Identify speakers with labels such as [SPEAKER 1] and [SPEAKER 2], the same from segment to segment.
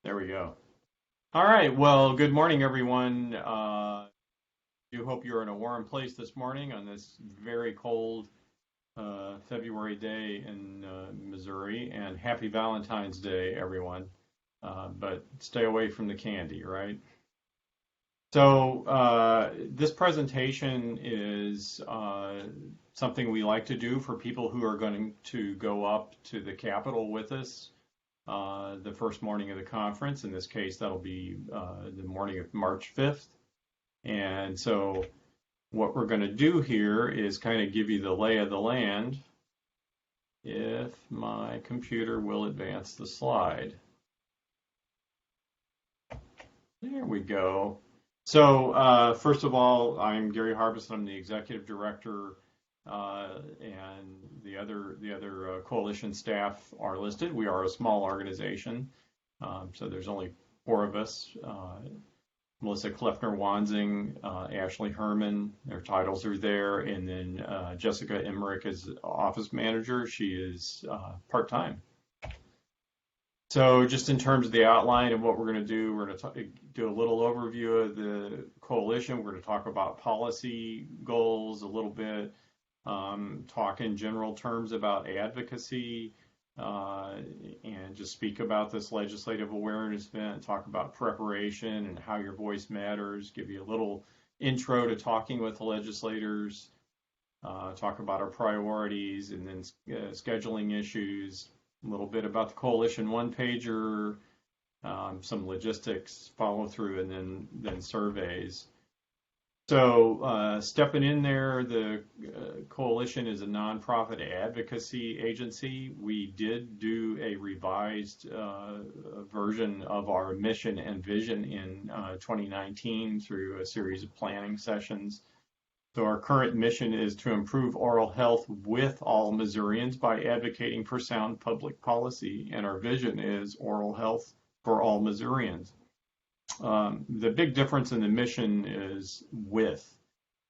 [SPEAKER 1] There we go. All right. Well, good morning, everyone. Do hope you're in a warm place this morning on this very cold February day in Missouri, and happy Valentine's Day, everyone. But stay away from the candy, right? So, this presentation is something we like to do for people who are going to go up to the Capitol with us the first morning of the conference. In this case, that'll be the morning of March 5th. And so what we're going to do here is kind of give you the lay of the land if my computer will advance the slide. There we go. So first of all, I'm Gary Harbison. I'm the executive director, and the other coalition staff are listed. We are a small organization, so there's only four of us. Melissa Kleffner-Wansing, Ashley Herman, their titles are there, and then Jessica Emmerich is office manager. She is part-time. So just in terms of the outline of what we're going to do, we're going to do a little overview of the coalition. We're going to talk about policy goals a little bit, talk in general terms about advocacy, and just speak about this legislative awareness event, talk about preparation and how your voice matters, give you a little intro to talking with the legislators, talk about our priorities, and then scheduling issues, a little bit about the coalition one-pager, some logistics, follow through, and then surveys. So stepping in there, the coalition is a nonprofit advocacy agency. We did do a revised version of our mission and vision in 2019 through a series of planning sessions. So our current mission is to improve oral health with all Missourians by advocating for sound public policy, and our vision is oral health for all Missourians. The big difference in the mission is with.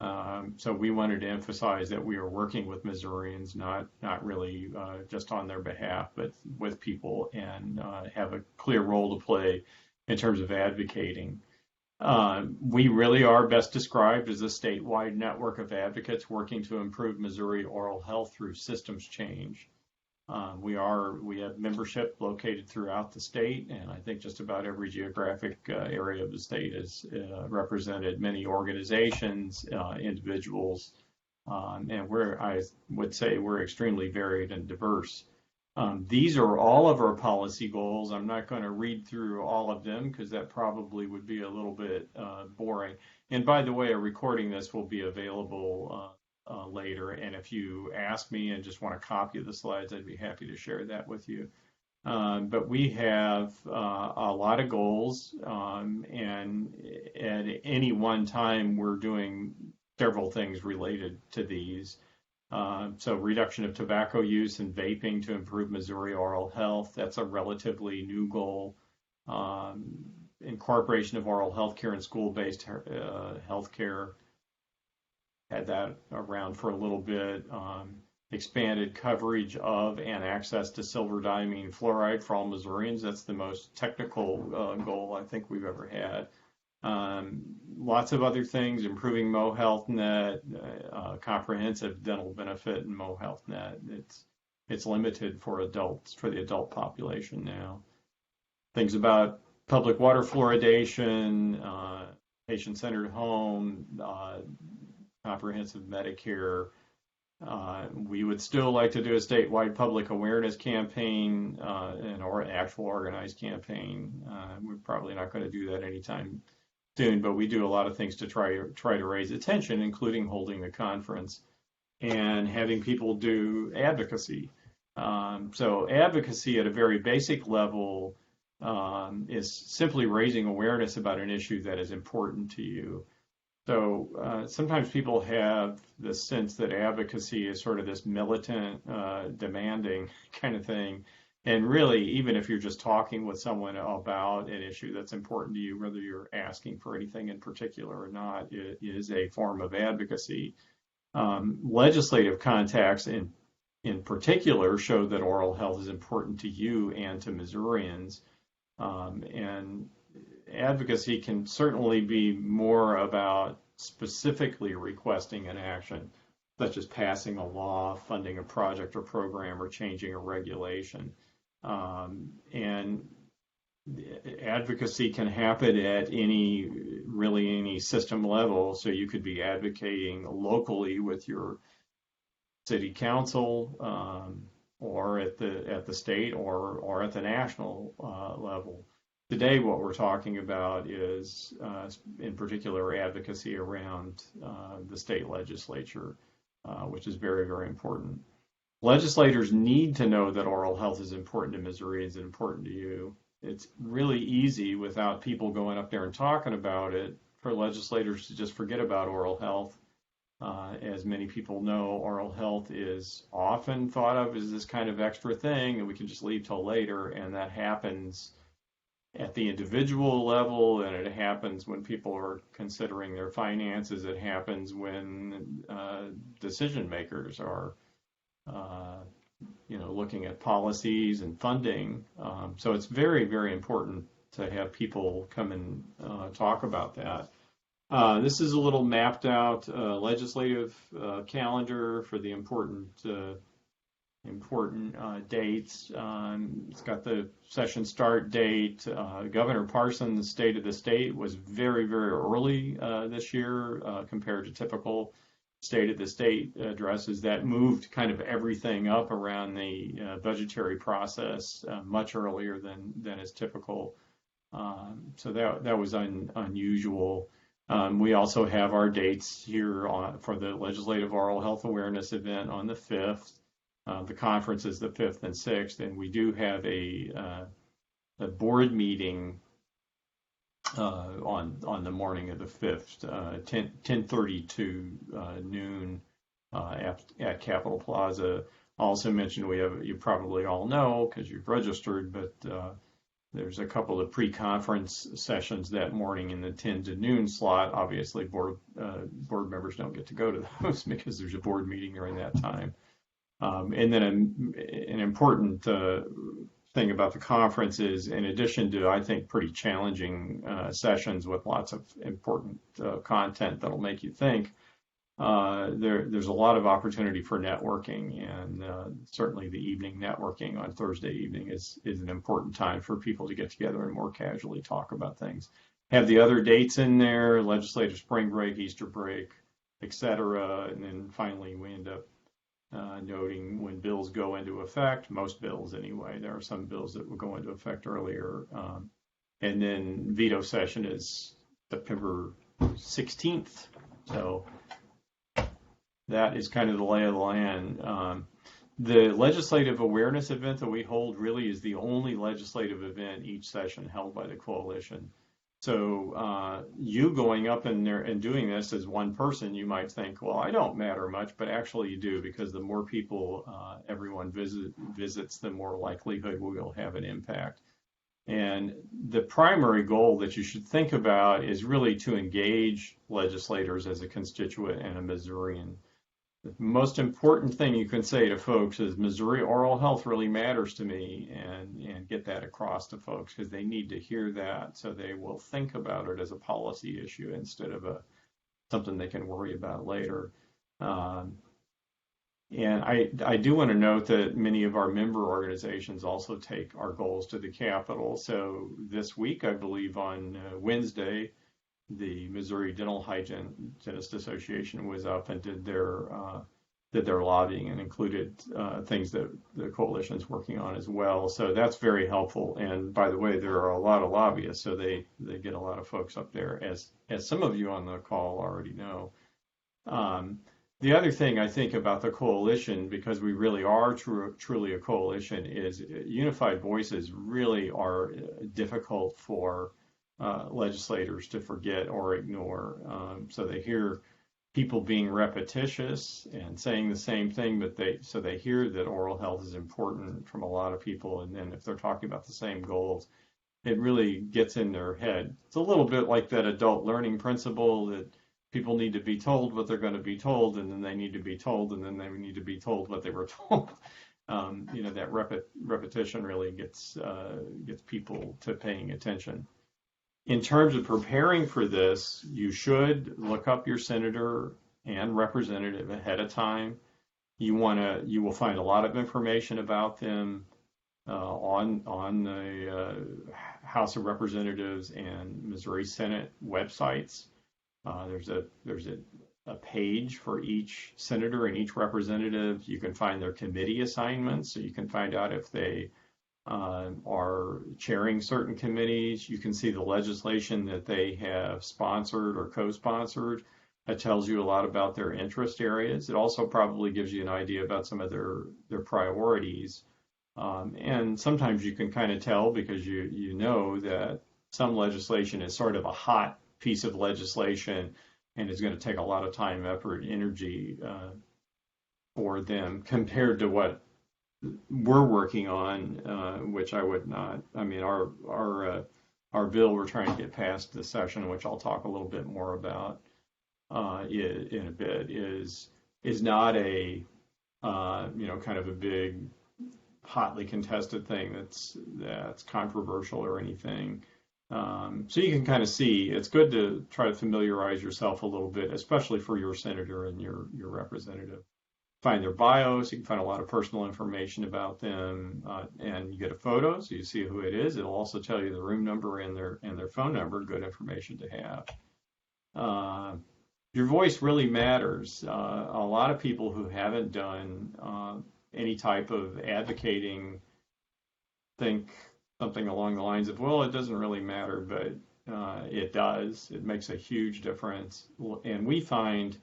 [SPEAKER 1] So we wanted to emphasize that we are working with Missourians, not really just on their behalf, but with people, and have a clear role to play in terms of advocating. We really are best described as a statewide network of advocates working to improve Missouri oral health through systems change. We have membership located throughout the state, and I think just about every geographic area of the state is represented, many organizations, individuals, and I would say we're extremely varied and diverse. These are all of our policy goals. I'm not going to read through all of them because that probably would be a little bit boring. And by the way, a recording this will be available later. And if you ask me and just want a copy of the slides, I'd be happy to share that with you. But we have a lot of goals, and at any one time, we're doing several things related to these. So reduction of tobacco use and vaping to improve Missouri oral health, that's a relatively new goal. Incorporation of oral health care in school-based health care, had that around for a little bit. Expanded coverage of and access to silver diamine fluoride for all Missourians, that's the most technical goal I think we've ever had. Lots of other things, improving MoHealthNet, comprehensive dental benefit in MoHealthNet. It's limited for adults, for the adult population now. Things about public water fluoridation, patient-centered home, comprehensive Medicare. We would still like to do a statewide public awareness campaign, or an actual organized campaign. We're probably not going to do that anytime soon, but we do a lot of things to try to raise attention, including holding the conference and having people do advocacy. So advocacy at a very basic level is simply raising awareness about an issue that is important to you. So sometimes people have the sense that advocacy is sort of this militant, demanding kind of thing. And really, even if you're just talking with someone about an issue that's important to you, whether you're asking for anything in particular or not, it is a form of advocacy. Legislative contacts in particular show that oral health is important to you and to Missourians. And advocacy can certainly be more about specifically requesting an action, such as passing a law, funding a project or program, or changing a regulation. And advocacy can happen at any system level. So you could be advocating locally with your city council, or at the state or at the national level. Today, what we're talking about is, in particular, advocacy around the state legislature, which is very, very important. Legislators need to know that oral health is important to Missouri, is important to you. It's really easy, without people going up there and talking about it, for legislators to just forget about oral health. As many people know, oral health is often thought of as this kind of extra thing and we can just leave till later, and that happens at the individual level, and it happens when people are considering their finances. It happens when decision makers are looking at policies and funding. So it's very, very important to have people come and talk about that. This is a little mapped out legislative calendar for the important dates. It's got the session start date. Governor Parson, the state of the state, was very, very early this year compared to typical state of the state addresses. That moved kind of everything up around the budgetary process much earlier than is typical. So that was unusual. We also have our dates here for the Legislative Oral Health Awareness event on the 5th. The conference is the 5th and 6th, and we do have a board meeting on the morning of the 5th, 10:30 to noon at Capitol Plaza. Also mentioned, you probably all know because you've registered, but there's a couple of pre-conference sessions that morning in the 10 to noon slot. Obviously, board members don't get to go to those because there's a board meeting during that time. And then an important thing about the conference is, in addition to, I think, pretty challenging sessions with lots of important content that'll make you think, there's a lot of opportunity for networking, and certainly the evening networking on Thursday evening is an important time for people to get together and more casually talk about things. Have the other dates in there: legislative spring break, Easter break, etc. And then finally we end up noting when bills go into effect. Most bills anyway. There are some bills that will go into effect earlier. And then veto session is September 16th. So that is kind of the lay of the land. The legislative awareness event that we hold really is the only legislative event each session held by the coalition. So you going up in there and doing this as one person, you might think, well, I don't matter much, but actually you do, because the more people everyone visits, the more likelihood we will have an impact. And the primary goal that you should think about is really to engage legislators as a constituent and a Missourian. The most important thing you can say to folks is Missouri oral health really matters to me, and get that across to folks, because they need to hear that so they will think about it as a policy issue instead of something they can worry about later. And I do want to note that many of our member organizations also take our goals to the Capitol. So this week, I believe on Wednesday, the Missouri Dental Hygienist Association was up and did their lobbying and included things that the coalition is working on as well. So that's very helpful. And by the way, there are a lot of lobbyists, so they get a lot of folks up there, as some of you on the call already know. The other thing I think about the coalition, because we really are truly a coalition, is unified voices really are difficult for legislators to forget or ignore. So they hear people being repetitious and saying the same thing, but they hear that oral health is important from a lot of people, and then if they're talking about the same goals, it really gets in their head. It's a little bit like that adult learning principle that people need to be told what they're going to be told, and then they need to be told, and then they need to be told what they were told. that repetition really gets people to paying attention. In terms of preparing for this, you should look up your senator and representative ahead of time. You will find a lot of information about them on the House of Representatives and Missouri Senate websites. There's a page for each senator and each representative. You can find their committee assignments, so you can find out if they are chairing certain committees. You can see the legislation that they have sponsored or co-sponsored. That tells you a lot about their interest areas. It also probably gives you an idea about some of their priorities. And sometimes you can kind of tell because you know that some legislation is sort of a hot piece of legislation and is going to take a lot of time, effort, energy for them compared to what we're working on, which I would not. I mean, our bill we're trying to get passed this session, which I'll talk a little bit more about in a bit, is not a kind of a big hotly contested thing that's controversial or anything. So you can kind of see it's good to try to familiarize yourself a little bit, especially for your senator and your representative. Find their bios. You can find a lot of personal information about them, and you get a photo, so you see who it is. It'll also tell you the room number and their phone number. Good information to have. Your voice really matters. A lot of people who haven't done any type of advocating think something along the lines of, well, it doesn't really matter, but it does. It makes a huge difference. And we find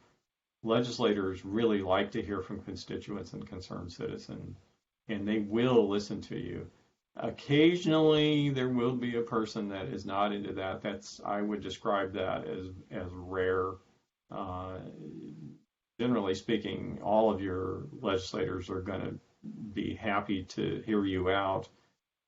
[SPEAKER 1] legislators really like to hear from constituents and concerned citizens, and they will listen to you. Occasionally, there will be a person that is not into that. I would describe that as rare. Generally speaking, all of your legislators are going to be happy to hear you out.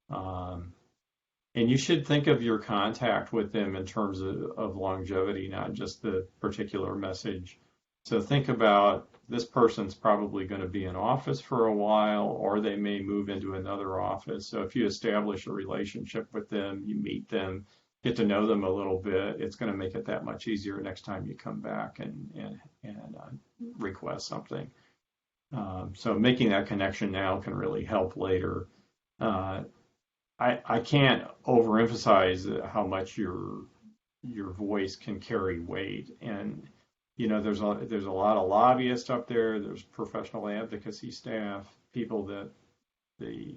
[SPEAKER 1] And you should think of your contact with them in terms of longevity, not just the particular message. So think about this person's probably going to be in office for a while, or they may move into another office. So if you establish a relationship with them, you meet them, get to know them a little bit, it's going to make it that much easier next time you come back and request something. So making that connection now can really help later. I can't overemphasize how much your voice can carry weight. And there's a lot of lobbyists up there. There's professional advocacy staff, people that the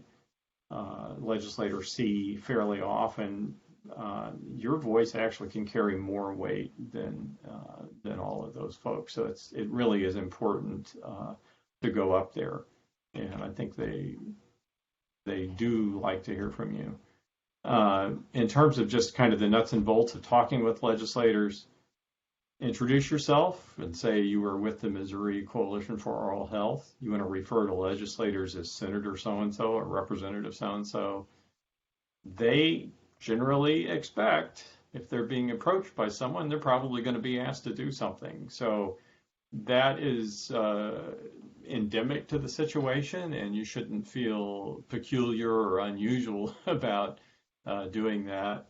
[SPEAKER 1] legislators see fairly often. Your voice actually can carry more weight than all of those folks. So it really is important to go up there, and I think they do like to hear from you. In terms of just kind of the nuts and bolts of talking with legislators, introduce yourself and say you were with the Missouri Coalition for Oral Health. You want to refer to legislators as Senator so-and-so or Representative so-and-so. They generally expect, if they're being approached by someone, they're probably going to be asked to do something. So that is endemic to the situation, and you shouldn't feel peculiar or unusual about doing that.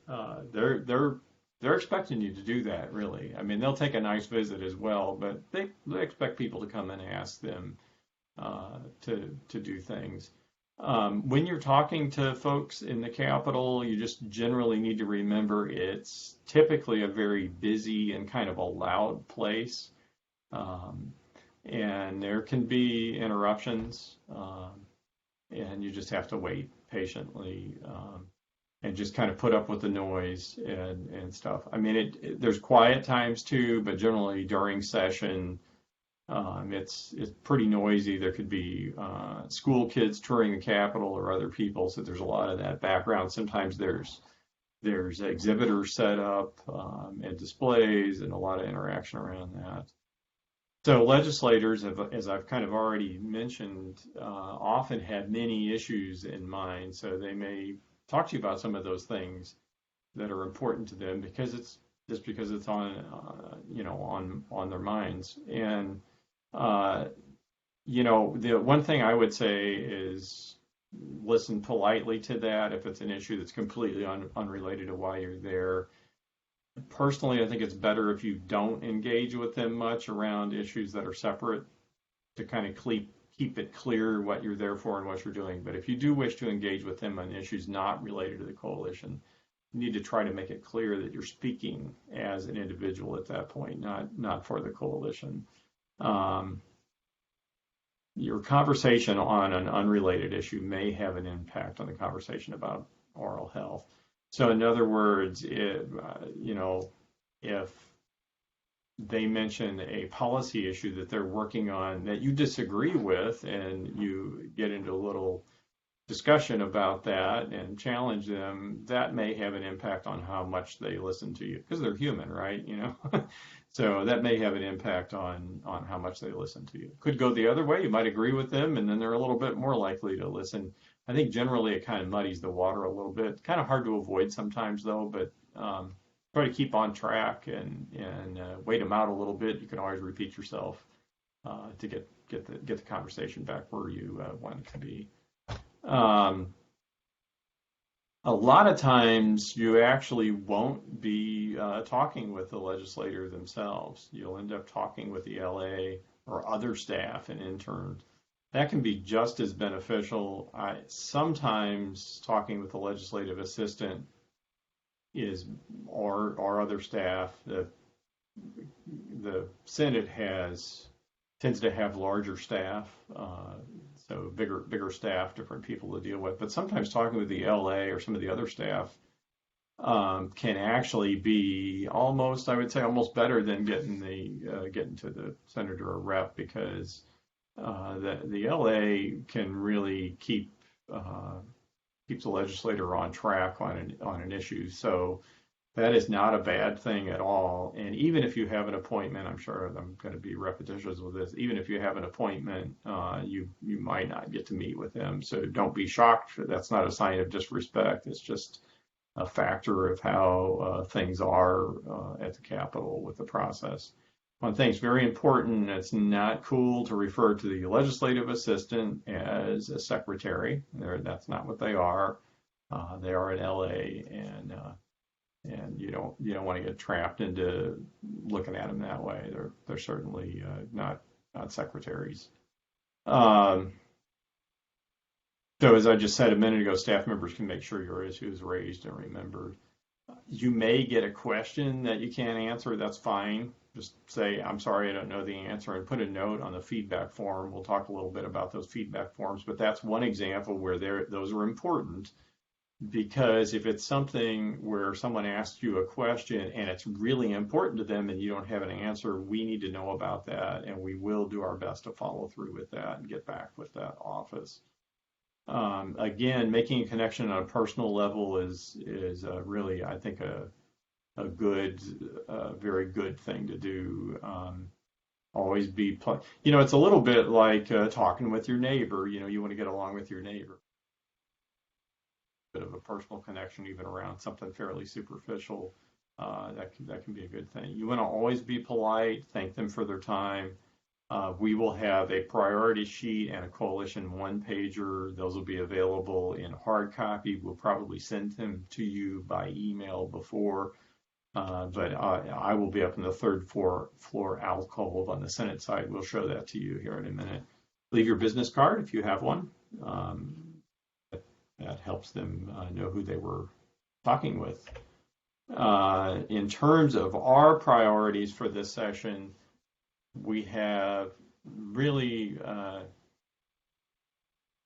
[SPEAKER 1] They're expecting you to do that, really. I mean, they'll take a nice visit as well, but they expect people to come and ask them to do things. When you're talking to folks in the Capitol, you just generally need to remember it's typically a very busy and kind of a loud place. And there can be interruptions, and you just have to wait patiently and just kind of put up with the noise and stuff. I mean, there's quiet times too, but generally during session, it's pretty noisy. There could be school kids touring the Capitol or other people, so there's a lot of that background. Sometimes there's exhibitors set up and displays and a lot of interaction around that. So legislators, as I've kind of already mentioned, often have many issues in mind. So they may talk to you about some of those things that are important to them because it's on on their minds. And The one thing I would say is listen politely to that if it's an issue that's completely unrelated to why you're there. Personally, I think it's better if you don't engage with them much around issues that are separate to kind of keep it clear what you're there for and what you're doing. But if you do wish to engage with them on issues not related to the coalition, you need to try to make it clear that you're speaking as an individual at that point, not for the coalition. Um, your conversation on an unrelated issue may have an impact on the conversation about oral health. So in other words, if they mention a policy issue that they're working on that you disagree with and you get into a little discussion about that and challenge them, that may have an impact on how much they listen to you because they're human, right? So that may have an impact on how much they listen to you. Could go the other way. You might agree with them, and then they're a little bit more likely to listen. I think generally it kind of muddies the water a little bit. Kind of hard to avoid sometimes, though, but try to keep on track and wait them out a little bit. You can always repeat yourself to get the conversation back where you want it to be. A lot of times you actually won't be talking with the legislator themselves. You'll end up talking with the LA or other staff and interns. That can be just as beneficial. Sometimes talking with the legislative assistant or other staff. The Senate tends to have larger staff, so bigger staff, different people to deal with. But sometimes talking with the LA or some of the other staff can actually be I would say, almost better than getting to the senator or rep because the LA can really keeps the legislator on track on an issue. So that is not a bad thing at all. And even if you have an appointment, I'm sure I'm going to be repetitious with this. Even if you have an appointment, you might not get to meet with them. So don't be shocked. That's not a sign of disrespect. It's just a factor of how things are at the Capitol with the process. One thing's very important. It's not cool to refer to the legislative assistant as a secretary. That's not what they are. They are in LA, and you don't want to get trapped into looking at them that way. They're certainly not secretaries. So as I just said a minute ago, staff members can make sure your issue is raised and remembered. You may get a question that you can't answer. That's fine. Just say, I'm sorry, I don't know the answer, and put a note on the feedback form. We'll talk a little bit about those feedback forms, but that's one example where those are important because if it's something where someone asks you a question and it's really important to them and you don't have an answer, we need to know about that, and we will do our best to follow through with that and get back with that office. Again, making a connection on a personal level is really, I think, a very good thing to do. Always be, it's a little bit like talking with your neighbor. You want to get along with your neighbor. Bit of a personal connection, even around something fairly superficial. That can be a good thing. You want to always be polite. Thank them for their time. We will have a priority sheet and a coalition one-pager. Those will be available in hard copy. We'll probably send them to you by email before, but I will be up in the third floor alcove on the Senate side. We'll show that to you here in a minute. Leave your business card if you have one. That helps them know who they were talking with. In terms of our priorities for this session, we have really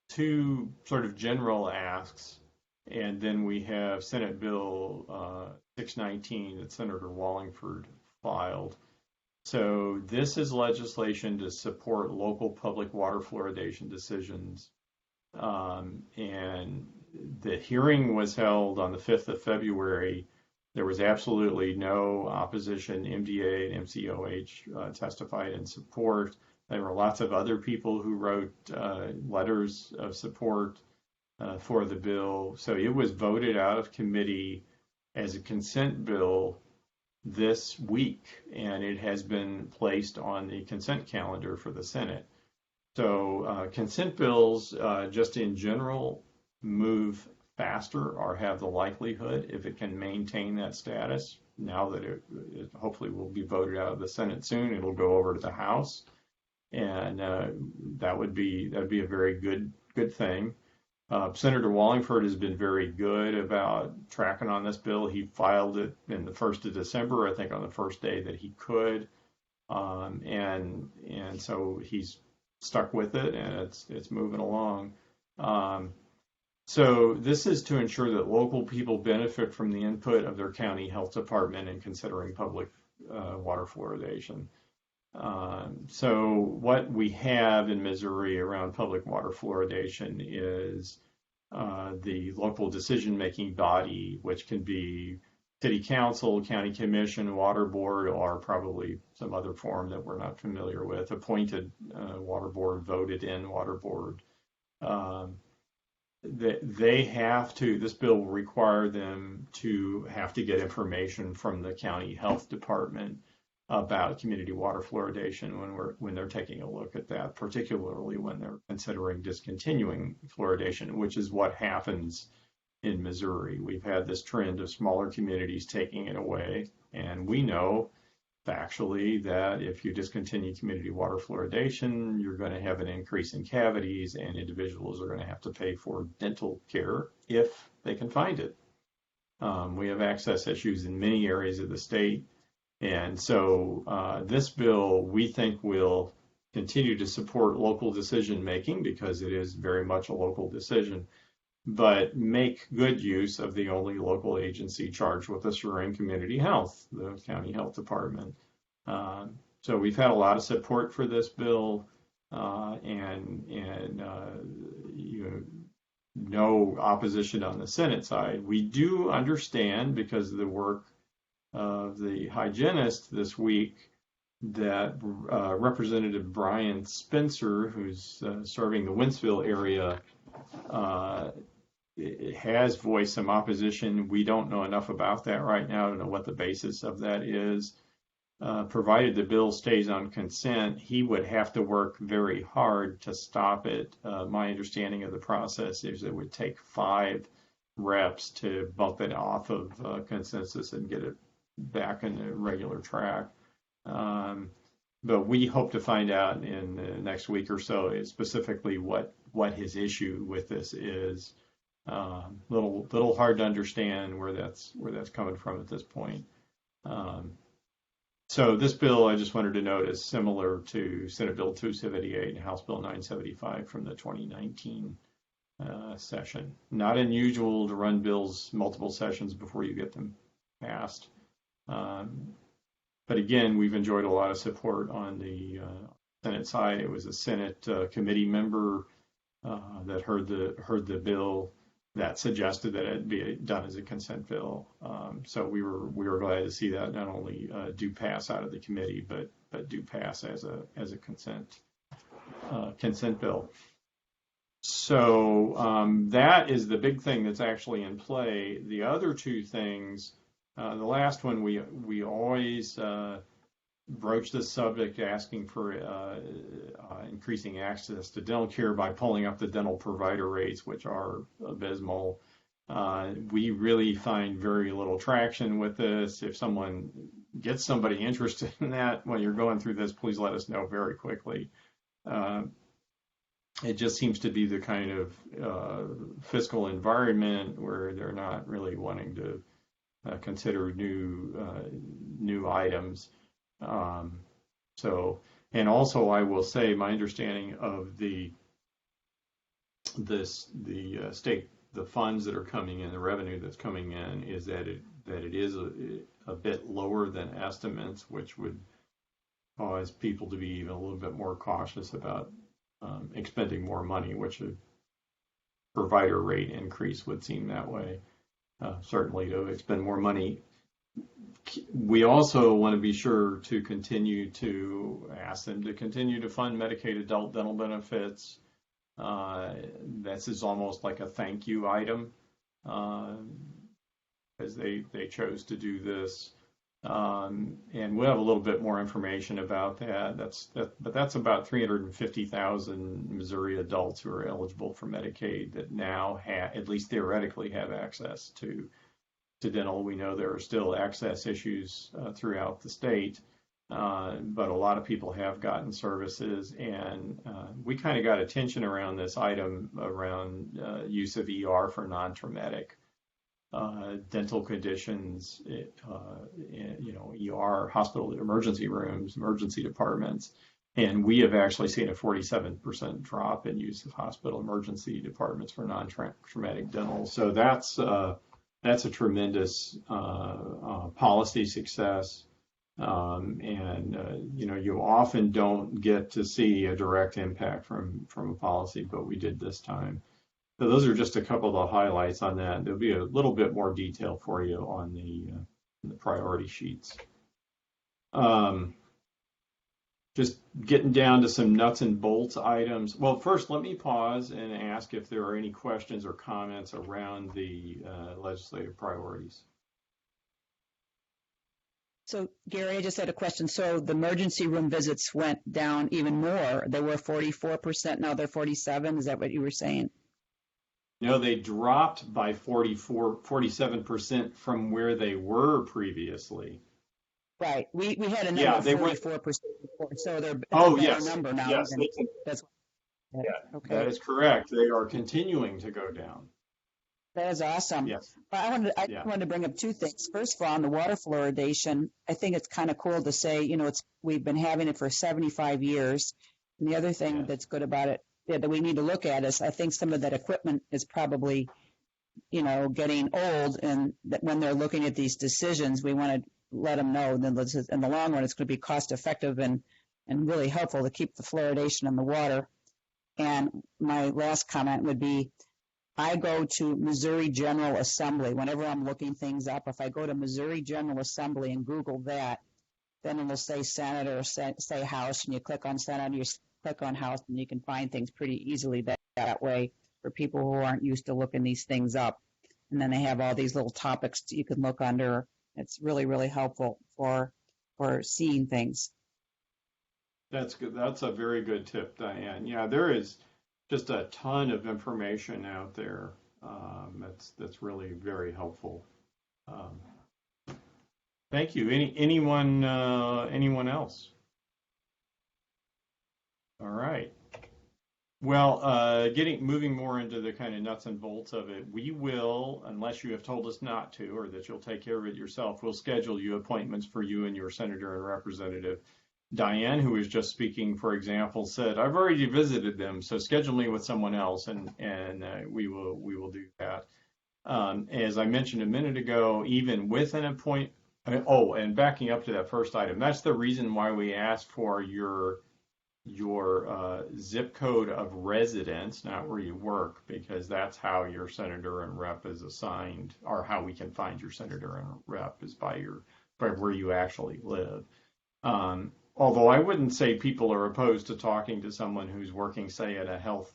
[SPEAKER 1] two sort of general asks, and then we have Senate Bill 619 that Senator Wallingford filed. So this is legislation to support local public water fluoridation decisions. And the hearing was held on the 5th of February. There was absolutely no opposition. MDA and MCOH testified in support. There were lots of other people who wrote letters of support for the bill. So it was voted out of committee as a consent bill this week, and it has been placed on the consent calendar for the Senate. So consent bills, just in general, move faster or have the likelihood if it can maintain that status. Now that it hopefully will be voted out of the Senate soon, it'll go over to the House, and that'd be a very good thing. Senator Wallingford has been very good about tracking on this bill. He filed it in the 1st of December, I think, on the first day that he could, and so he's stuck with it, and it's moving along. So this is to ensure that local people benefit from the input of their county health department in considering public water fluoridation. So what we have in Missouri around public water fluoridation is the local decision-making body, which can be city council, county commission, water board, or probably some other form that we're not familiar with, appointed water board, voted in water board. They have to, this bill will require them to have to get information from the county health department about community water fluoridation when they're taking a look at that, particularly when they're considering discontinuing fluoridation, which is what happens in Missouri. We've had this trend of smaller communities taking it away, and we know factually that if you discontinue community water fluoridation, you're going to have an increase in cavities, and individuals are going to have to pay for dental care if they can find it. We have access issues in many areas of the state. And so this bill, we think, will continue to support local decision making because it is very much a local decision, but make good use of the only local agency charged with assuring community health, the county health department. So we've had a lot of support for this bill, and no opposition on the Senate side. We do understand, because of the work of the hygienist this week, that Representative Brian Spencer, who's serving the Wentzville area, has voiced some opposition. We don't know enough about that right now to know what the basis of that is. Provided the bill stays on consent, he would have to work very hard to stop it. My understanding of the process is it would take 5 reps to bump it off of consensus and get it back in the regular track. But we hope to find out in the next week or so specifically what his issue with this is. Little hard to understand where that's coming from at this point. So this bill, I just wanted to note, is similar to Senate Bill 278 and House Bill 975 from the 2019 session. Not unusual to run bills multiple sessions before you get them passed. But again, we've enjoyed a lot of support on the Senate side. It was a Senate committee member that heard the bill that suggested that it be done as a consent bill. So we were glad to see that not only do pass out of the committee, but do pass as a consent bill. So that is the big thing that's actually in play. The other two things, the last one, we always broach this subject, asking for increasing access to dental care by pulling up the dental provider rates, which are abysmal. We really find very little traction with this. If someone gets somebody interested in that when you're going through this, please let us know very quickly. It just seems to be the kind of fiscal environment where they're not really wanting to consider new items. And also I will say my understanding of the state, the funds that are coming in, the revenue that's coming in, is that it is a bit lower than estimates, which would cause people to be even a little bit more cautious about expending more money, which a provider rate increase would seem that way. Certainly to expend more money. We also want to be sure to continue to ask them to continue to fund Medicaid adult dental benefits. This is almost like a thank you item, because they chose to do this. And we'll have a little bit more information about that. But that's about 350,000 Missouri adults who are eligible for Medicaid that now have, at least theoretically, have access to dental. We know there are still access issues throughout the state, but a lot of people have gotten services, and we kind of got attention around this item around use of ER for non-traumatic dental conditions, ER, hospital emergency rooms, emergency departments. And we have actually seen a 47% drop in use of hospital emergency departments for non-traumatic dental. So that's a tremendous policy success. You often don't get to see a direct impact from a policy, but we did this time. So those are just a couple of the highlights on that. There'll be a little bit more detail for you on the priority sheets. Just getting down to some nuts and bolts items. Well, first, let me pause and ask if there are any questions or comments around the legislative priorities.
[SPEAKER 2] So, Gary, I just had a question. So the emergency room visits went down even more. They were 44%, now they're 47%. Is that what you were saying?
[SPEAKER 1] No, they dropped by 47% from where they were previously.
[SPEAKER 2] Right. We had a number of 44% before, so they're a better number now.
[SPEAKER 1] Yes,
[SPEAKER 2] that's
[SPEAKER 1] okay. That is correct. They are continuing to go down.
[SPEAKER 2] That is awesome.
[SPEAKER 1] Yes.
[SPEAKER 2] But I wanted to bring up two things. First of all, on the water fluoridation, I think it's kind of cool to say, we've been having it for 75 years. And the other thing that's good about it that we need to look at is I think some of that equipment is probably, getting old, and that when they're looking at these decisions, we want to let them know that in the long run it's going to be cost effective and really helpful to keep the fluoridation in the water. And my last comment would be, I go to Missouri General Assembly whenever I'm looking things up. If I go to Missouri General Assembly and Google that, then it'll say Senate or say House, and you click on Senate, you click on House, and you can find things pretty easily that way for people who aren't used to looking these things up. And then they have all these little topics that you can look under. It's really, really helpful for seeing things.
[SPEAKER 1] That's good. That's a very good tip, Diane. Yeah, there is just a ton of information out there. That's really very helpful. Thank you. Anyone else? All right. Well, moving more into the kind of nuts and bolts of it, we will, unless you have told us not to, or that you'll take care of it yourself, we'll schedule you appointments for you and your senator and representative. Diane, who was just speaking, for example, said, "I've already visited them, so schedule me with someone else," and we will do that. As I mentioned a minute ago, even with an appointment. Oh, and backing up to that first item, that's the reason why we asked for your zip code of residence, not where you work, because that's how your senator and rep is assigned, or how we can find your senator and rep is by where you actually live. Although I wouldn't say people are opposed to talking to someone who's working, say, at a health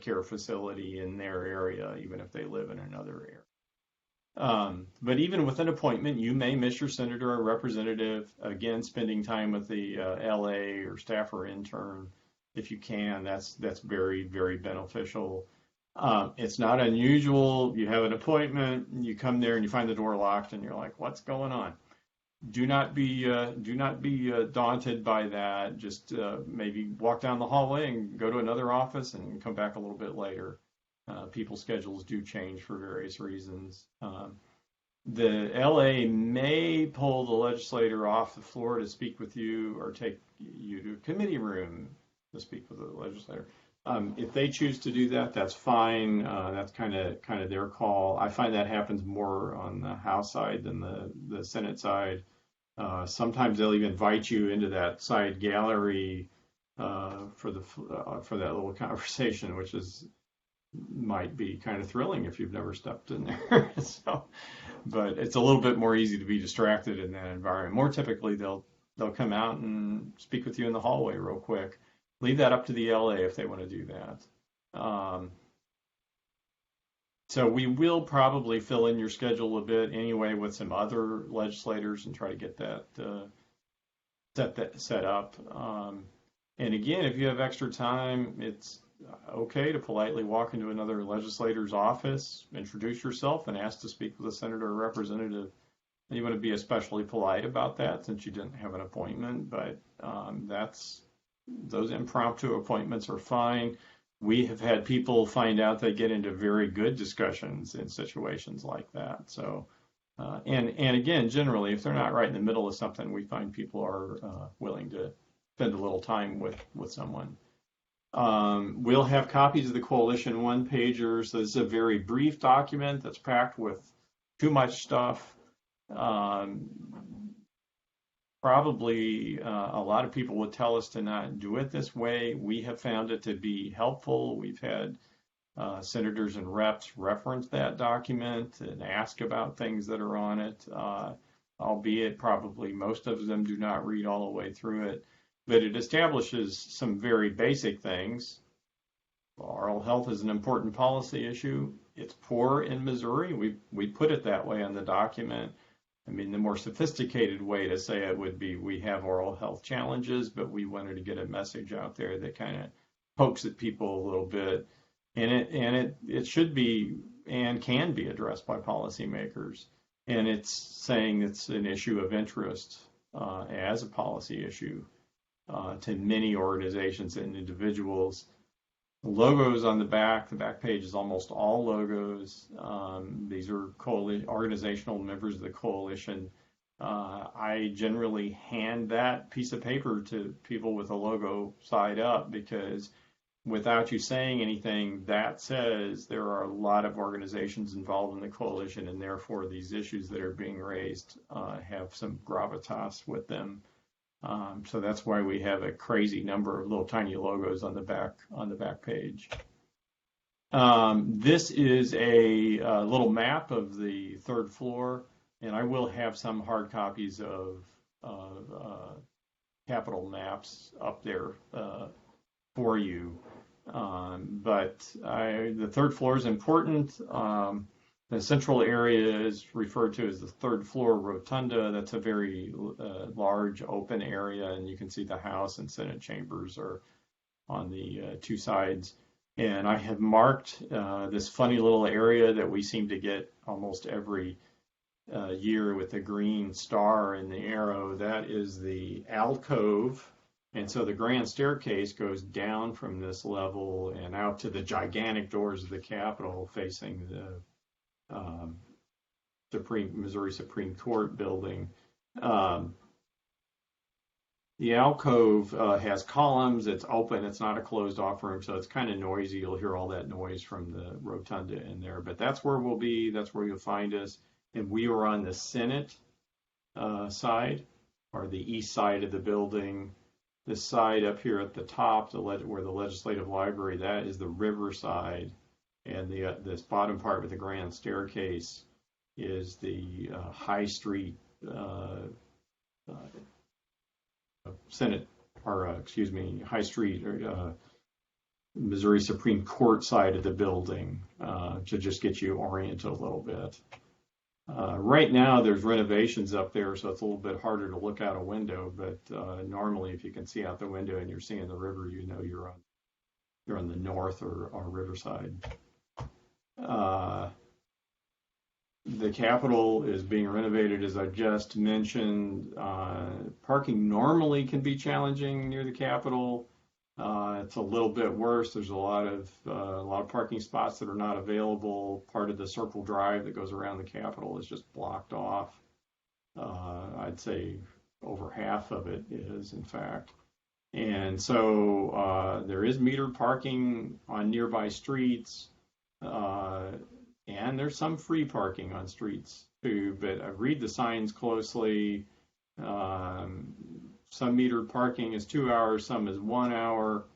[SPEAKER 1] care facility in their area, even if they live in another area. But even with an appointment, you may miss your senator or representative. Again, spending time with the LA or staff or intern, if you can, that's very, very beneficial. It's not unusual. You have an appointment, you come there and you find the door locked, and you're like, "What's going on?" Do not be daunted by that. Just maybe walk down the hallway and go to another office and come back a little bit later. People's schedules do change for various reasons. The LA may pull the legislator off the floor to speak with you, or take you to a committee room to speak with the legislator. If they choose to do that, that's fine. That's kind of their call. I find that happens more on the House side than the Senate side. Sometimes they'll even invite you into that side gallery for that little conversation, which might be kind of thrilling if you've never stepped in there. But it's a little bit more easy to be distracted in that environment. More typically, they'll come out and speak with you in the hallway real quick. Leave that up to the LA if they want to do that. So we will probably fill in your schedule a bit anyway with some other legislators and try to get that set up. And again, if you have extra time, it's okay to politely walk into another legislator's office, introduce yourself, and ask to speak with a senator or representative. And you want to be especially polite about that since you didn't have an appointment, but those impromptu appointments are fine. We have had people find out they get into very good discussions in situations like that. So, and again, generally, if they're not right in the middle of something, we find people are willing to spend a little time with someone. We'll have copies of the coalition one-pagers. This is a very brief document that's packed with too much stuff. Probably a lot of people would tell us to not do it this way. We have found it to be helpful. We've had senators and reps reference that document and ask about things that are on it, albeit probably most of them do not read all the way through it. But it establishes some very basic things. Oral health is an important policy issue. It's poor in Missouri. We put it that way on the document. I mean, the more sophisticated way to say it would be we have oral health challenges, but we wanted to get a message out there that kind of pokes at people a little bit. And it should be and can be addressed by policymakers. And it's saying it's an issue of interest as a policy issue to many organizations and individuals. The logos on the back page is almost all logos. These are organizational members of the coalition. I generally hand that piece of paper to people with a logo side up because without you saying anything, that says there are a lot of organizations involved in the coalition, and therefore these issues that are being raised have some gravitas with them. So that's why we have a crazy number of little tiny logos on the back page. This is a little map of the third floor, and I will have some hard copies of Capitol maps up there for you. But the third floor is important. The central area is referred to as the third floor rotunda. That's a very large open area, and you can see the House and Senate chambers are on the two sides. And I have marked this funny little area that we seem to get almost every year with the green star and the arrow. That is the alcove. And so the grand staircase goes down from this level and out to the gigantic doors of the Capitol facing the Missouri Supreme Court building. The alcove has columns. It's open. It's not a closed off room, so it's kind of noisy. You'll hear all that noise from the rotunda in there. But that's where we'll be. That's where you'll find us. And we are on the Senate side, or the east side of the building. This side up here at the top, where the Legislative Library, that is the river side. And this bottom part with the grand staircase is the High Street Senate, or High Street Missouri Supreme Court side of the building to just get you oriented a little bit. Right now, there's renovations up there, so it's a little bit harder to look out a window. But normally, if you can see out the window and you're seeing the river, you know you're on the north or riverside. The Capitol is being renovated, as I just mentioned. Parking normally can be challenging near the Capitol. It's a little bit worse. There's a lot of parking spots that are not available. Part of the Circle Drive that goes around the Capitol is just blocked off. I'd say over half of it is, in fact. And so there is metered parking on nearby streets. And there's some free parking on streets too, but I read the signs closely. Some metered parking is 2 hours, some is 1 hour.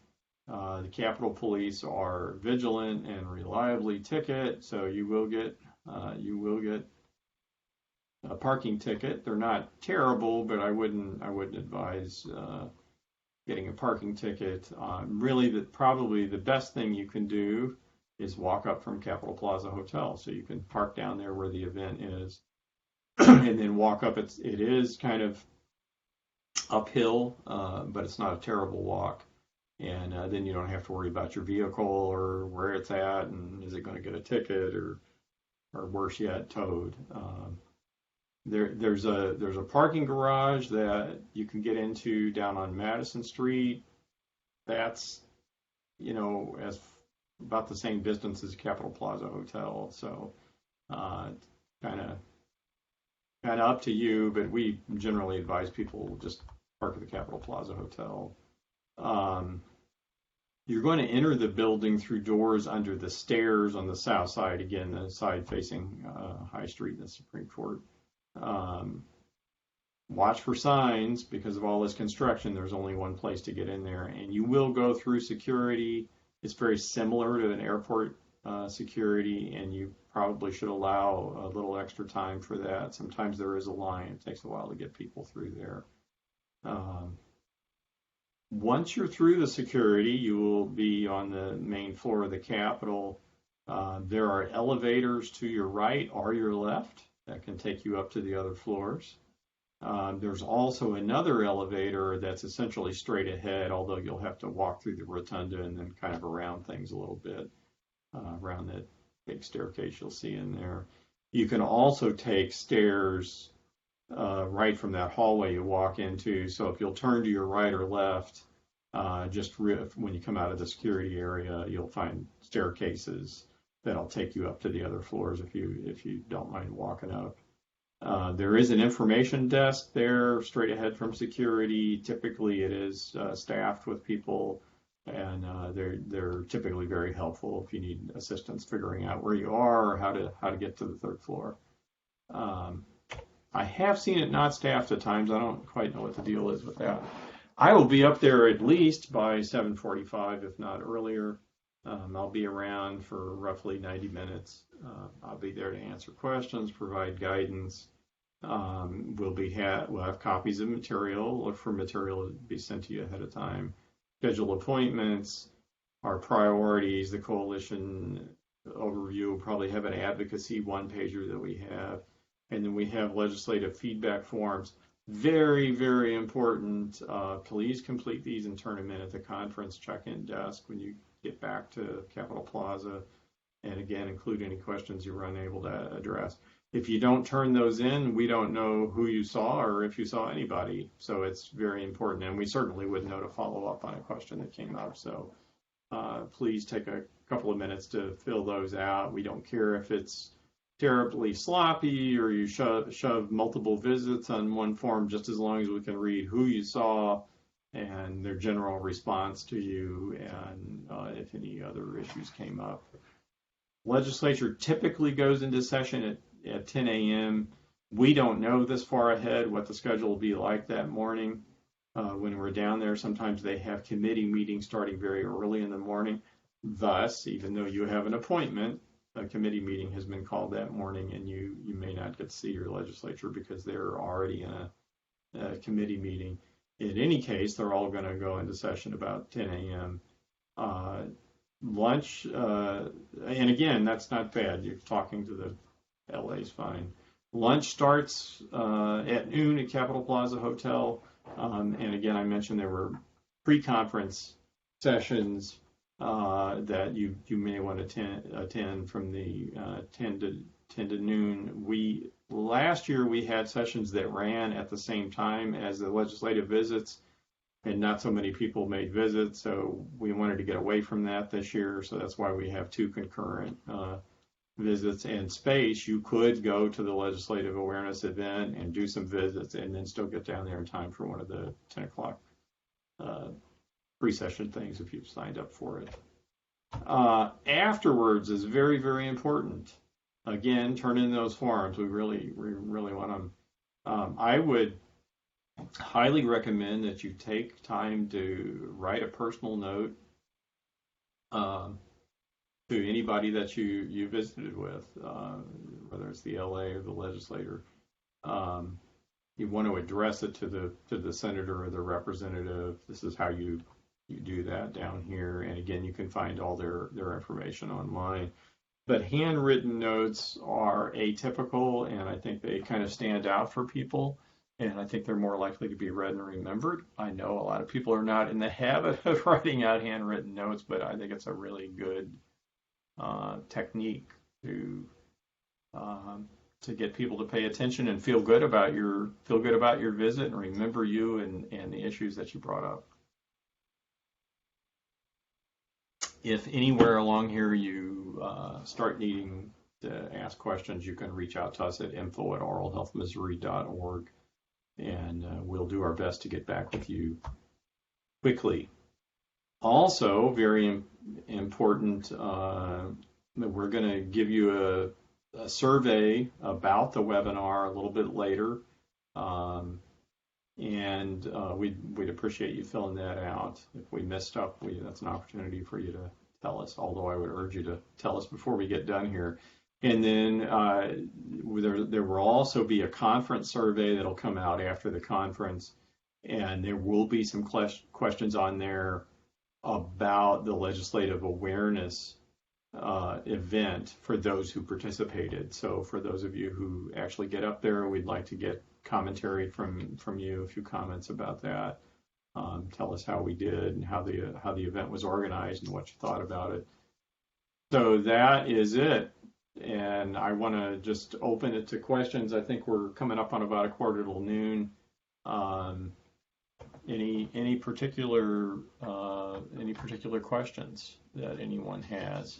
[SPEAKER 1] The Capitol Police are vigilant and reliably ticket, so you will get a parking ticket. They're not terrible, but I wouldn't advise getting a parking ticket. Really, probably the best thing you can do is walk up from Capitol Plaza Hotel. So you can park down there where the event is and then walk up. It is kind of uphill, but it's not a terrible walk. And then you don't have to worry about your vehicle or where it's at and is it going to get a ticket or worse yet, towed. There's a parking garage that you can get into down on Madison Street. That's, as about the same distance as Capitol Plaza Hotel. So kind of up to you, but we generally advise people just park at the Capitol Plaza Hotel. You're going to enter the building through doors under the stairs on the south side, again, the side facing High Street and the Supreme Court. Watch for signs because of all this construction. There's only one place to get in there, and you will go through security. It's very similar to an airport security, and you probably should allow a little extra time for that. Sometimes there is a line. It takes a while to get people through there. Once you're through the security, you will be on the main floor of the Capitol. There are elevators to your right or your left that can take you up to the other floors. There's also another elevator that's essentially straight ahead, although you'll have to walk through the rotunda and then kind of around things a little bit, around that big staircase you'll see in there. You can also take stairs right from that hallway you walk into. So if you'll turn to your right or left, when you come out of the security area, you'll find staircases that'll take you up to the other floors if you don't mind walking up. There is an information desk there straight ahead from security. Typically it is staffed with people, and they're typically very helpful if you need assistance figuring out where you are or how to get to the third floor. I have seen it not staffed at times. I don't quite know what the deal is with that. I will be up there at least by 7:45, if not earlier. I'll be around for roughly 90 minutes. I'll be there to answer questions, provide guidance. We'll have copies of material. Look for material to be sent to you ahead of time. Schedule appointments, our priorities, the coalition overview. We'll probably have an advocacy one-pager that we have. And then we have legislative feedback forms. Very, very important. Please complete these and turn them in at the conference check-in desk when you get back to Capitol Plaza. And again, include any questions you were unable to address. If you don't turn those in, we don't know who you saw or if you saw anybody. So it's very important. And we certainly would know to follow up on a question that came up. So please take a couple of minutes to fill those out. We don't care if it's terribly sloppy or you shove multiple visits on one form, just as long as we can read who you saw and their general response to you and if any other issues came up. Legislature typically goes into session at 10 a.m. We don't know this far ahead what the schedule will be like that morning. When we're down there, sometimes they have committee meetings starting very early in the morning. Thus, even though you have an appointment, a committee meeting has been called that morning, and you may not get to see your legislature because they're already in a committee meeting. In any case, they're all going to go into session about 10 a.m. Lunch, and again, that's not bad. You're talking to the LA's fine. Lunch starts at noon at Capitol Plaza Hotel. And again, I mentioned there were pre-conference sessions that you may want to attend from the 10 to noon. Last year we had sessions that ran at the same time as the legislative visits, and not so many people made visits, so we wanted to get away from that this year. So that's why we have two concurrent visits and space. You could go to the legislative awareness event and do some visits and then still get down there in time for one of the 10 o'clock pre-session things if you've signed up for it. Afterwards is very, very important. Again, turn in those forms. We really want them. I would highly recommend that you take time to write a personal note to anybody that you visited with, whether it's the LA or the legislator. You want to address it to the senator or the representative. This is how you you do that down here. And again, you can find all their information online. But handwritten notes are atypical, and I think they kind of stand out for people. And I think they're more likely to be read and remembered. I know a lot of people are not in the habit of writing out handwritten notes, but I think it's a really good technique um, to get people to pay attention and feel good about your visit and remember you and the issues that you brought up. If anywhere along here you start needing to ask questions, you can reach out to us at info@oralhealthmissouri.org, and we'll do our best to get back with you quickly. Also, very important, we're going to give you a survey about the webinar a little bit later, and we'd appreciate you filling that out. If we messed up, that's an opportunity for you to tell us, although I would urge you to tell us before we get done here. And then there will also be a conference survey that'll come out after the conference, and there will be some questions on there about the legislative awareness event for those who participated. So for those of you who actually get up there, we'd like to get commentary from you, a few comments about that. Tell us how we did and how the event was organized and what you thought about it. So that is it. And I want to just open it to questions. I think we're coming up on about 1:45 noon. Any particular questions that anyone has?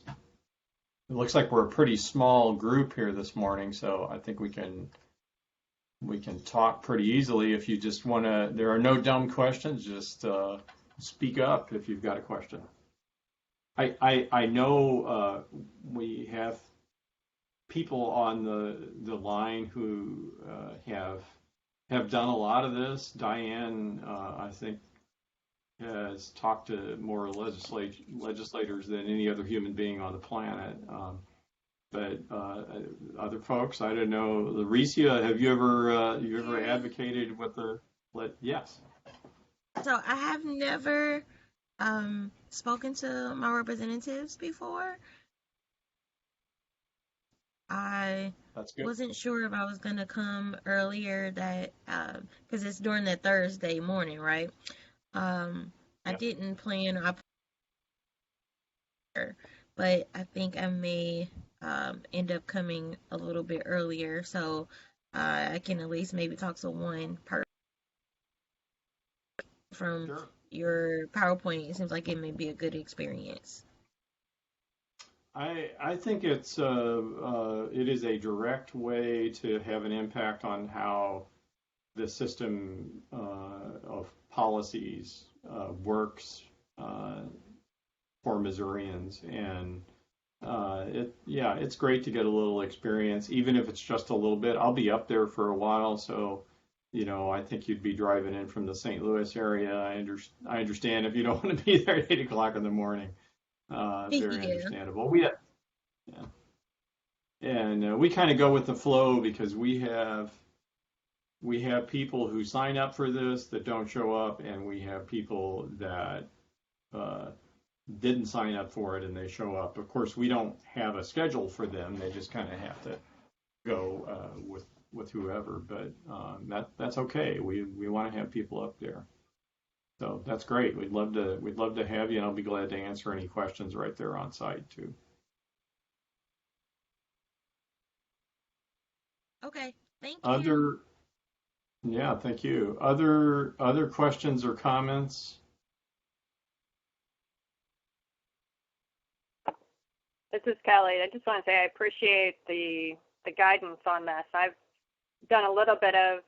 [SPEAKER 1] It looks like we're a pretty small group here this morning, so I think we can talk pretty easily. If you just want to, there are no dumb questions. Just speak up if you've got a question. I know we have people on the line who have done a lot of this. Diane, I think, has talked to more legislators than any other human being on the planet. But other folks, I don't know. Lauricia, have you ever advocated with yes?
[SPEAKER 3] So I have never spoken to my representatives before. I wasn't sure if I was going to come earlier because it's during that Thursday morning, right? I didn't plan, but I think I may end up coming a little bit earlier, so I can at least maybe talk to one person from your PowerPoint. It seems like it may be a good experience.
[SPEAKER 1] I think it is a direct way to have an impact on how the system of policies works for Missourians, and it's great to get a little experience, even if it's just a little bit. I'll be up there for a while, so I think you'd be driving in from the St. Louis area. I understand if you don't want to be there at 8:00 in the morning. Very understandable. And we kind of go with the flow because we have people who sign up for this that don't show up, and we have people that didn't sign up for it and they show up. Of course, we don't have a schedule for them; they just kind of have to go with whoever. But that's okay. We want to have people up there. So that's great. We'd love to have you, and I'll be glad to answer any questions right there on site too.
[SPEAKER 3] Okay, thank you.
[SPEAKER 1] Thank you. Other questions or comments?
[SPEAKER 4] This is Kelly. I just want to say I appreciate the guidance on this. I've done a little bit of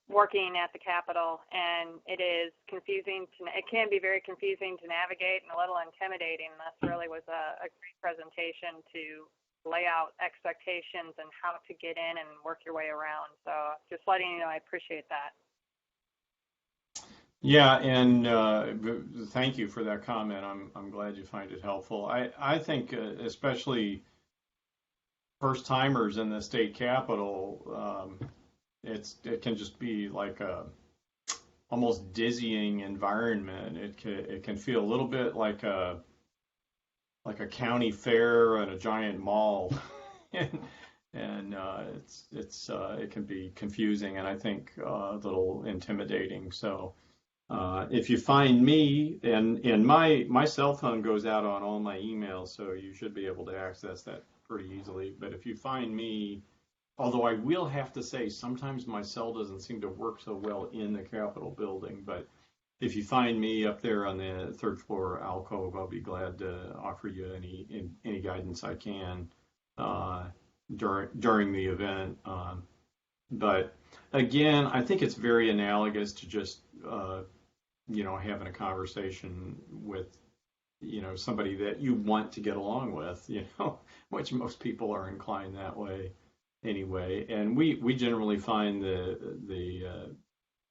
[SPEAKER 4] working at the Capitol, and it is confusing. It can be very confusing to navigate and a little intimidating. This really was a great presentation to lay out expectations and how to get in and work your way around. So just letting you know, I appreciate that.
[SPEAKER 1] Yeah, and thank you for that comment. I'm glad you find it helpful. I think especially first timers in the state capitol, it can just be like almost dizzying environment. It can feel a little bit like a county fair and a giant mall, and it can be confusing and I think a little intimidating. So if you find me, and my cell phone goes out on all my emails, so you should be able to access that pretty easily. But if you find me, although I will have to say sometimes my cell doesn't seem to work so well in the Capitol building, but if you find me up there on the third floor alcove, I'll be glad to offer you any guidance I can during the event. But again, I think it's very analogous to just having a conversation with somebody that you want to get along with, which most people are inclined that way anyway. And we generally find the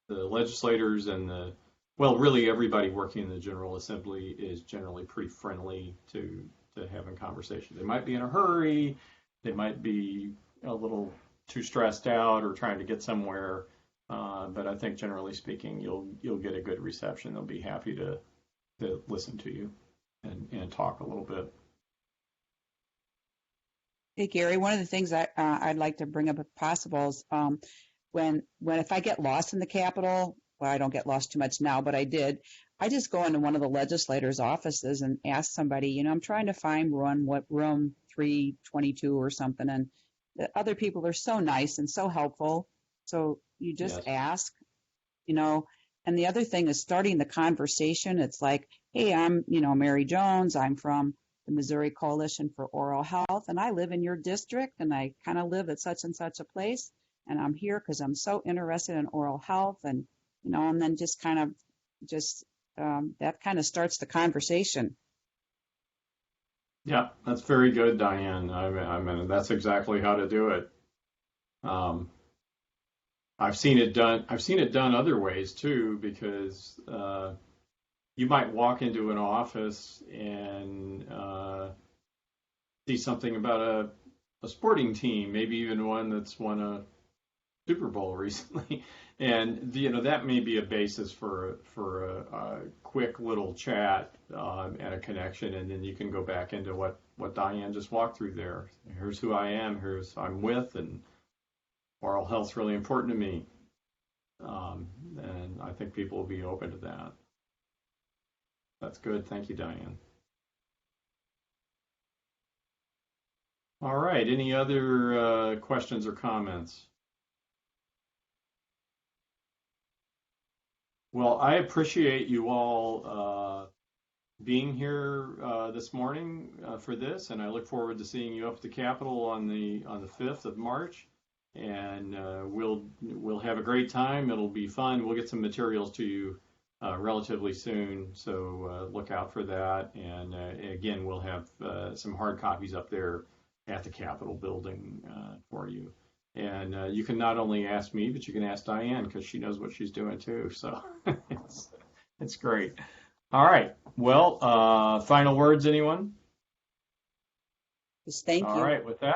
[SPEAKER 1] legislators and really everybody working in the General Assembly is generally pretty friendly to having conversation. They might be in a hurry, they might be a little too stressed out or trying to get somewhere, but I think generally speaking, you'll get a good reception. They'll be happy to listen to you and talk a little bit.
[SPEAKER 2] Hey, Gary, one of the things I'd like to bring up if possible is if I get lost in the Capitol, well, I don't get lost too much now, but I did. I just go into one of the legislators' offices and ask somebody, I'm trying to find room 322 or something. And the other people are so nice and so helpful. So you just ask, and the other thing is starting the conversation. It's like, hey, I'm, Mary Jones. I'm from the Missouri Coalition for Oral Health, and I live in your district, and I kind of live at such and such a place, and I'm here because I'm so interested in oral health, and and then just kind of that kind of starts the conversation.
[SPEAKER 1] Yeah, that's very good, Diane. I mean, that's exactly how to do it. I've seen it done other ways too, because you might walk into an office and see something about a sporting team, maybe even one that's won a Super Bowl recently, and that may be a basis for a quick little chat and a connection, and then you can go back into what Diane just walked through there. Here's who I am. Here's who I'm with, and oral health's really important to me, and I think people will be open to that. That's good. Thank you, Diane. All right. Any other questions or comments? Well, I appreciate you all being here this morning for this, and I look forward to seeing you up at the Capitol on the 5th of March. And we'll have a great time. It'll be fun. We'll get some materials to you relatively soon, so look out for that. And again, we'll have some hard copies up there at the Capitol building for you. And you can not only ask me, but you can ask Diane, because she knows what she's doing too. So it's great. All right. Well, final words, anyone?
[SPEAKER 2] Just thank you.
[SPEAKER 1] All right. With that,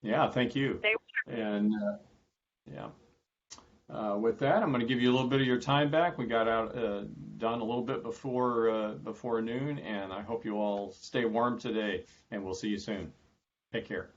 [SPEAKER 1] yeah, thank you. And with that, I'm going to give you a little bit of your time back. We got out done a little bit before noon, and I hope you all stay warm today, and we'll see you soon. Take care.